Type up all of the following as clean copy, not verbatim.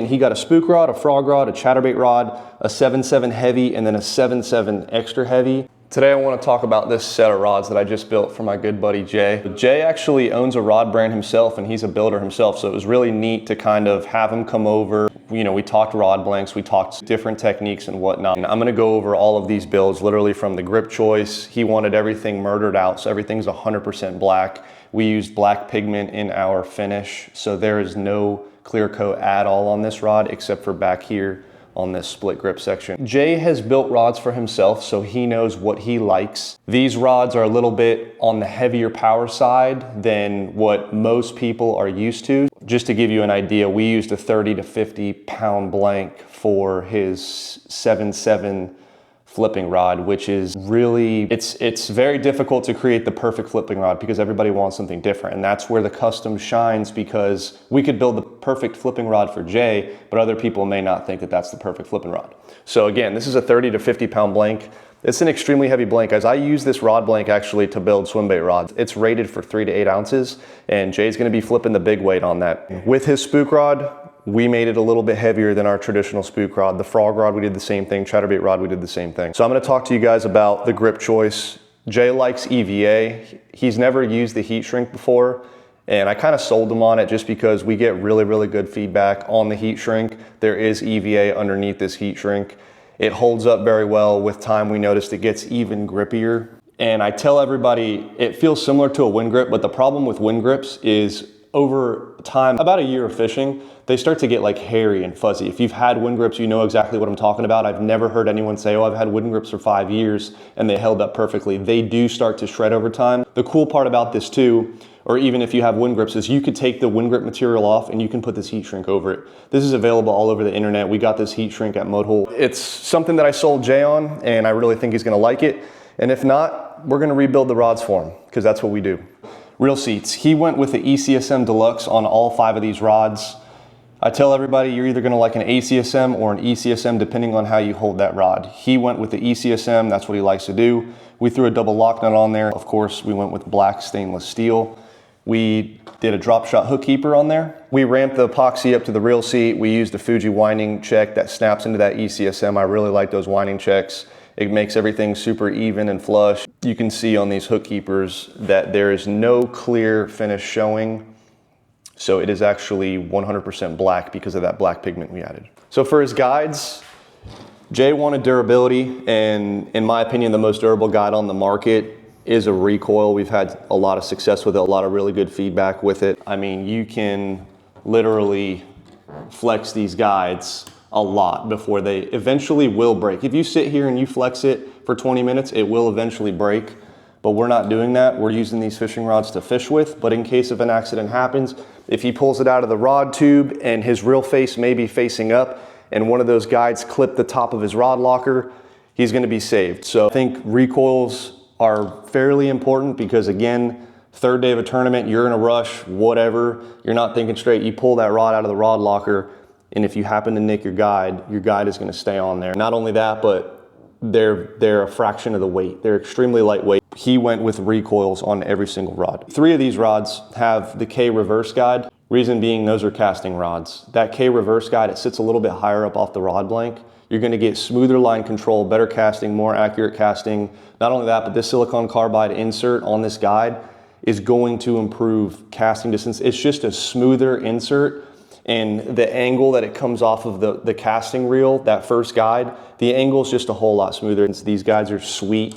And he got a spook rod, a frog rod, a chatterbait rod, a 7.7 heavy, and then a 7.7 extra heavy. Today I want to talk about this set of rods that I just built for my good buddy Jay. Jay actually owns a rod brand himself and he's a builder himself, so it was really neat to kind of have him come over. You know, we talked rod blanks, we talked different techniques and whatnot. And I'm going to go over all of these builds literally from the grip choice. He wanted everything murdered out, so everything's 100% black. We used black pigment in our finish, so there is no clear coat at all on this rod except for back here on this split grip section. Jay has built rods for himself, so he knows what he likes. These rods are a little bit on the heavier power side than what most people are used to. Just to give you an idea, we used a 30 to 50 pound blank for his 7.7 flipping rod, which is really, it's very difficult to create the perfect flipping rod because everybody wants something different. And that's where the custom shines, because we could build the perfect flipping rod for Jay, but other people may not think that that's the perfect flipping rod. So again, this is a 30 to 50 pound blank. It's an extremely heavy blank, guys. I use this rod blank actually to build swim bait rods. It's rated for 3 to 8 ounces, and Jay's gonna be flipping the big weight on that. With his spook rod, we made it a little bit heavier than our traditional spook rod. The frog rod, we did the same thing. Chatterbait rod, we did the same thing. So I'm gonna talk to you guys about the grip choice. Jay likes EVA. He's never used the heat shrink before, and I kind of sold him on it just because we get really, really good feedback on the heat shrink. There is EVA underneath this heat shrink. It holds up very well. With time, we noticed it gets even grippier. And I tell everybody, it feels similar to a wind grip, but the problem with wind grips is over time, about a year of fishing, they start to get like hairy and fuzzy. If you've had wind grips, you know exactly what I'm talking about. I've never heard anyone say, oh, I've had wind grips for 5 years and they held up perfectly. They do start to shred over time. The cool part about this too, or even if you have wind grips, is you could take the wind grip material off and you can put this heat shrink over it. This is available all over the internet. We got this heat shrink at Mudhole. It's something that I sold Jay on, and I really think he's gonna like it. And if not, we're gonna rebuild the rods for him, because that's what we do. Reel seats. He went with the ECSM Deluxe on all 5 of these rods. I tell everybody, you're either gonna like an ACSM or an ECSM depending on how you hold that rod. He went with the ECSM, that's what he likes to do. We threw a double lock nut on there. Of course, we went with black stainless steel. We did a drop shot hook keeper on there. We ramped the epoxy up to the reel seat. We used a Fuji winding check that snaps into that ECSM. I really like those winding checks. It makes everything super even and flush. You can see on these hook keepers that there is no clear finish showing. So it is actually 100% black because of that black pigment we added. So for his guides, Jay wanted durability, and in my opinion, the most durable guide on the market is a recoil. We've had a lot of success with it, a lot of really good feedback with it. I mean, you can literally flex these guides a lot before they eventually will break. If you sit here and you flex it for 20 minutes, it will eventually break, but we're not doing that. We're using these fishing rods to fish with, but in case of an accident happens, if he pulls it out of the rod tube and his reel face may be facing up and one of those guides clip the top of his rod locker, he's gonna be saved. So I think recoils are fairly important because, again, 3rd day of a tournament, you're in a rush, whatever, you're not thinking straight, you pull that rod out of the rod locker, and if you happen to nick your guide is gonna stay on there. Not only that, but they're a fraction of the weight. They're extremely lightweight. He went with recoils on every single rod. 3 of these rods have the K reverse guide. Reason being, those are casting rods. That K reverse guide, it sits a little bit higher up off the rod blank. You're gonna get smoother line control, better casting, more accurate casting. Not only that, but this silicone carbide insert on this guide is going to improve casting distance. It's just a smoother insert, and the angle that it comes off of the casting reel, that first guide, the angle is just a whole lot smoother. These guides are sweet.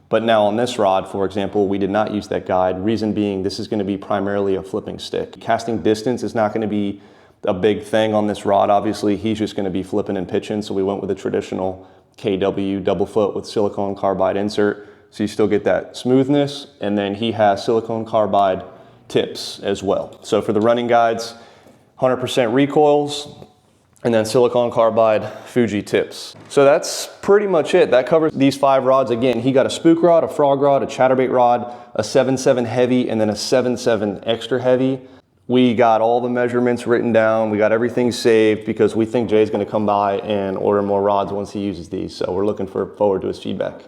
But now on this rod, for example, we did not use that guide. Reason being, this is gonna be primarily a flipping stick. Casting distance is not gonna be a big thing on this rod. Obviously, he's just gonna be flipping and pitching, so we went with a traditional KW double foot with silicone carbide insert. So you still get that smoothness, and then he has silicone carbide tips as well. So for the running guides, 100% recoils, and then silicone carbide Fuji tips. So that's pretty much it. That covers these 5 rods. Again, he got a spook rod, a frog rod, a chatterbait rod, a 7.7 heavy, and then a 7.7 extra heavy. We got all the measurements written down. We got everything saved because we think Jay's gonna come by and order more rods once he uses these. So we're looking forward to his feedback.